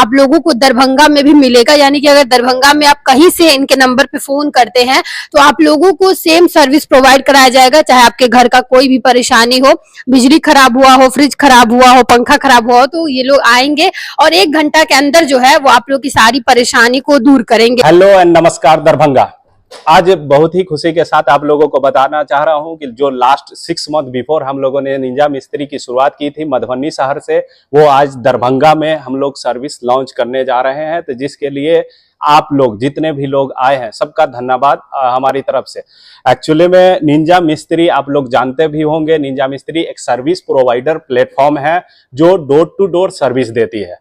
आप लोगों को दरभंगा में भी मिलेगा। यानी कि अगर दरभंगा में आप कहीं से इनके नंबर पे फोन करते हैं तो आप लोगों को सेम सर्विस प्रोवाइड कराया जाएगा। चाहे आपके घर का कोई भी परेशानी हो, बिजली खराब हुआ हो, फ्रिज खराब हुआ हो, पंखा खराब हुआ हो, तो ये लोग आएंगे और 1 घंटा के अंदर जो है वो आप लोग की सारी परेशानी को दूर करेंगे। हेलो एंड नमस्कार दरभंगा। आज बहुत ही खुशी के साथ आप लोगों को बताना चाह रहा हूं कि जो लास्ट 6 मंथ बिफोर हम लोगों ने निंजा मिस्त्री की शुरुआत की थी मधुबनी शहर से, वो आज दरभंगा में हम लोग सर्विस लॉन्च करने जा रहे हैं। तो जिसके लिए आप लोग जितने भी लोग आए हैं सबका धन्यवाद हमारी तरफ से। एक्चुअली में निंजा मिस्त्री आप लोग जानते भी होंगे, निंजा मिस्त्री एक सर्विस प्रोवाइडर प्लेटफॉर्म है जो डोर टू डोर सर्विस देती है।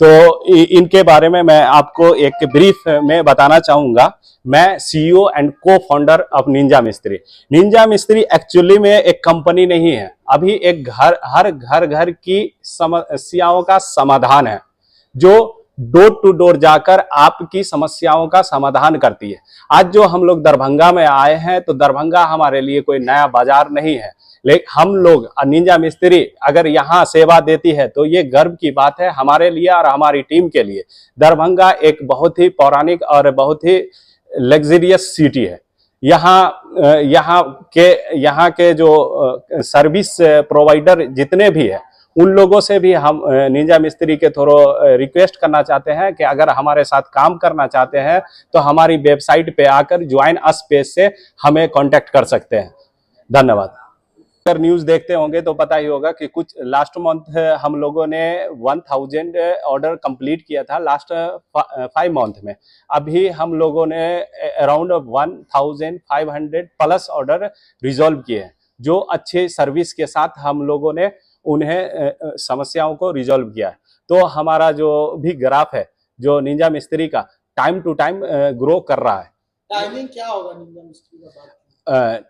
तो इनके बारे में मैं आपको एक ब्रीफ में बताना चाहूंगा। मैं सीईओ एंड को फाउंडर ऑफ निंजा मिस्त्री। निंजा मिस्त्री एक्चुअली में एक कंपनी नहीं है, अभी एक हर घर की समस्याओं का समाधान है जो डोर टू डोर जाकर आपकी समस्याओं का समाधान करती है। आज जो हम लोग दरभंगा में आए हैं तो दरभंगा हमारे लिए कोई नया बाजार नहीं है, लेकिन हम लोग निंजा मिस्त्री अगर यहाँ सेवा देती है तो ये गर्व की बात है हमारे लिए और हमारी टीम के लिए। दरभंगा एक बहुत ही पौराणिक और बहुत ही लग्जरियस सिटी है। यहाँ के जो सर्विस प्रोवाइडर जितने भी है उन लोगों से भी हम निंजा मिस्त्री के थ्रू रिक्वेस्ट करना चाहते हैं कि अगर हमारे साथ काम करना चाहते हैं तो हमारी वेबसाइट पे आकर ज्वाइन अस पेज से हमें कांटेक्ट कर सकते हैं। धन्यवाद। अगर न्यूज देखते होंगे तो पता ही होगा कि कुछ लास्ट मंथ हम लोगों ने 1000 ऑर्डर कंप्लीट किया था लास्ट 5 मंथ में। अभी हम लोगों ने अराउंड 1500 प्लस ऑर्डर रिजॉल्व किए हैं, जो अच्छे सर्विस के साथ हम लोगों ने उन्हें समस्याओं को रिजॉल्व किया है। तो हमारा जो भी ग्राफ है जो निंजा मिस्त्री का टाइम टू टाइम ग्रो कर रहा है। टाइमिंग क्या होगा निंजा मिस्त्री का?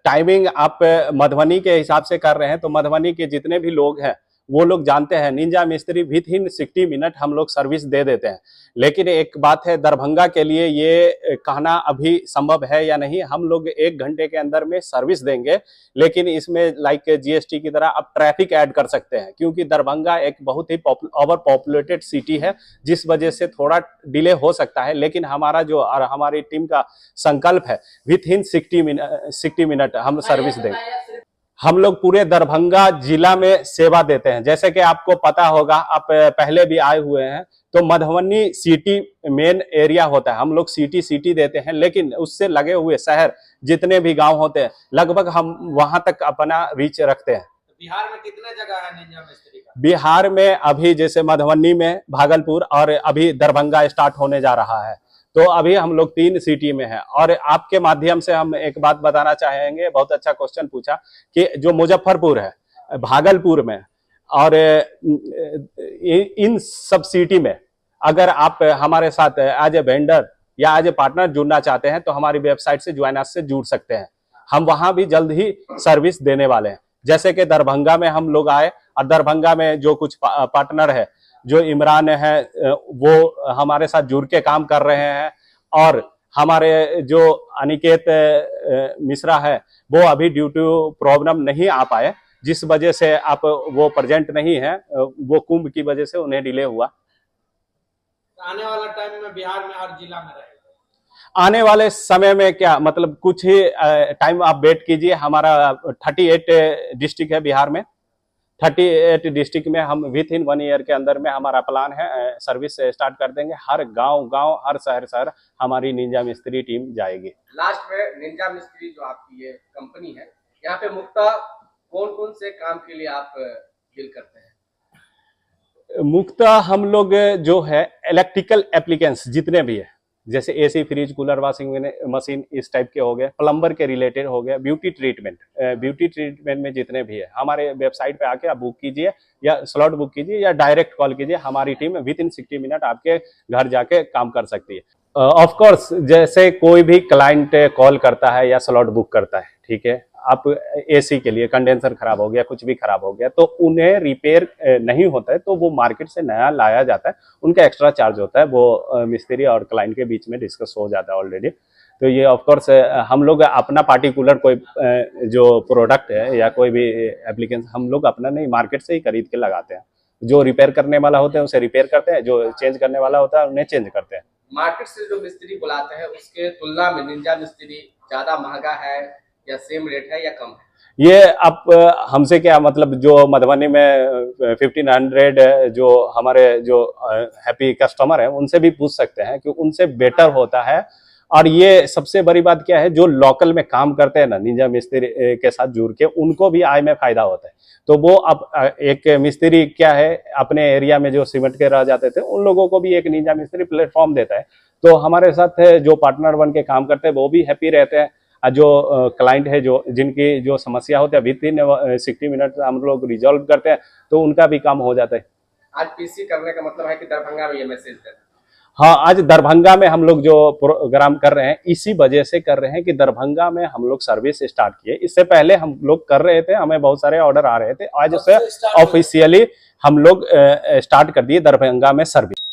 टाइमिंग आप मधुबनी के हिसाब से कर रहे हैं तो मधुबनी के जितने भी लोग हैं वो लोग जानते हैं निंजा मिस्त्री विथिन 60 मिनट हम लोग सर्विस दे देते हैं। लेकिन एक बात है, दरभंगा के लिए ये कहना अभी संभव है या नहीं। हम लोग 1 घंटे के अंदर में सर्विस देंगे, लेकिन इसमें लाइक जीएसटी की तरह आप ट्रैफिक ऐड कर सकते हैं, क्योंकि दरभंगा एक बहुत ही ओवर पॉपुलेटेड सिटी है, जिस वजह से थोड़ा डिले हो सकता है। लेकिन हमारा जो और हमारी टीम का संकल्प है विथिन 60 मिनट हम सर्विस देंगे। हम लोग पूरे दरभंगा जिला में सेवा देते हैं। जैसे कि आपको पता होगा, आप पहले भी आए हुए हैं, तो मधुबनी सिटी मेन एरिया होता है, हम लोग सिटी देते हैं, लेकिन उससे लगे हुए शहर जितने भी गांव होते हैं लगभग हम वहां तक अपना रीच रखते हैं। बिहार में कितने जगह है निंजा मिस्त्री का? बिहार में अभी जैसे मधुबनी में, भागलपुर और अभी दरभंगा स्टार्ट होने जा रहा है। तो अभी हम लोग 3 सिटी में हैं। और आपके माध्यम से हम एक बात बताना चाहेंगे, बहुत अच्छा क्वेश्चन पूछा, कि जो मुजफ्फरपुर है, भागलपुर में और इन सब सिटी में अगर आप हमारे साथ एज ए वेंडर या एज ए पार्टनर जुड़ना चाहते हैं तो हमारी वेबसाइट से ज्वाइन अस से जुड़ सकते हैं। हम वहां भी जल्द ही सर्विस देने वाले हैं। जैसे कि दरभंगा में हम लोग आए और दरभंगा में जो कुछ पार्टनर है, जो इमरान है, वो हमारे साथ जुड़ के काम कर रहे हैं। और हमारे जो अनिकेत मिश्रा है वो अभी ड्यू टू प्रॉब्लम नहीं आ पाए, जिस वजह से आप वो प्रेजेंट नहीं है, वो कुंभ की वजह से उन्हें डिले हुआ। आने वाला टाइम में बिहार में हर जिला में रहेगा? आने वाले समय में क्या मतलब, कुछ ही टाइम आप वेट कीजिए। हमारा 38 डिस्ट्रिक्ट है बिहार में। 38 डिस्ट्रिक्ट में हम विथ इन 1 ईयर के अंदर में हमारा प्लान है सर्विस स्टार्ट कर देंगे। हर गांव हर शहर हमारी निंजा मिस्त्री टीम जाएगी। लास्ट में निंजा मिस्त्री जो आपकी ये कंपनी है, यहाँ पे मुख्यतः कौन कौन से काम के लिए आप डील करते हैं? मुख्यतः हम लोग जो है इलेक्ट्रिकल एप्लीकेंस जितने भी है, जैसे AC, fridge, cooler, washing machine, इस टाइप के हो गए, प्लम्बर के रिलेटेड हो गया, ब्यूटी ट्रीटमेंट में जितने भी है हमारे वेबसाइट पे आके आप बुक कीजिए या स्लॉट बुक कीजिए या डायरेक्ट कॉल कीजिए। हमारी टीम विद इन 60 मिनट आपके घर जाके काम कर सकती है। ऑफ कोर्स जैसे कोई भी क्लाइंट कॉल करता है या स्लॉट बुक करता है, ठीक है, आप एसी के लिए कंडेंसर खराब हो गया, कुछ भी खराब हो गया, तो उन्हें रिपेयर नहीं होता है तो वो मार्केट से नया लाया जाता है, उनका एक्स्ट्रा चार्ज होता है, वो मिस्त्री और क्लाइंट के बीच में डिस्कस हो जाता है ऑलरेडी। तो ये ऑफ कोर्स हम लोग अपना पार्टिकुलर कोई जो प्रोडक्ट है या कोई भी एप्लीकेशन हम लोग अपना नहीं मार्केट से ही खरीद के लगाते हैं, जो रिपेयर करने वाला होता है उसे रिपेयर करते हैं, जो चेंज करने वाला होता है उन्हें चेंज करते हैं। मार्केट से जो मिस्त्री बुलाते हैं उसके तुलना में निंजा मिस्त्री ज्यादा महंगा है या सेम रेट है या कम है? ये आप हमसे क्या मतलब, जो मधुबनी में 1500 जो हमारे जो हैप्पी कस्टमर हैं उनसे भी पूछ सकते हैं कि उनसे बेटर होता है। और ये सबसे बड़ी बात क्या है, जो लोकल में काम करते हैं ना निंजा मिस्त्री के साथ जुड़ के, उनको भी आय में फायदा होता है। तो वो अब एक मिस्त्री क्या है अपने एरिया में जो सीमेंट के रह जाते थे उन लोगों को भी एक निंजा मिस्त्री प्लेटफॉर्म देता है। तो हमारे साथ जो पार्टनर बन के काम करते हैं वो भी हैप्पी रहते हैं। जो क्लाइंट है जो जिनकी जो समस्या होती है विथिन 60 मिनट हम लोग रिजॉल्व करते हैं, तो उनका भी काम हो जाता है। आज पीसी करने का मतलब है कि दरभंगा में ये मैसेज देना। हाँ, आज दरभंगा में हम लोग जो प्रोग्राम कर रहे हैं इसी वजह से कर रहे हैं कि दरभंगा में हम लोग सर्विस स्टार्ट किए। इससे पहले हम लोग कर रहे थे, हमें बहुत सारे ऑर्डर आ रहे थे, आज से ऑफिशियली हम लोग स्टार्ट कर दिए दरभंगा में सर्विस।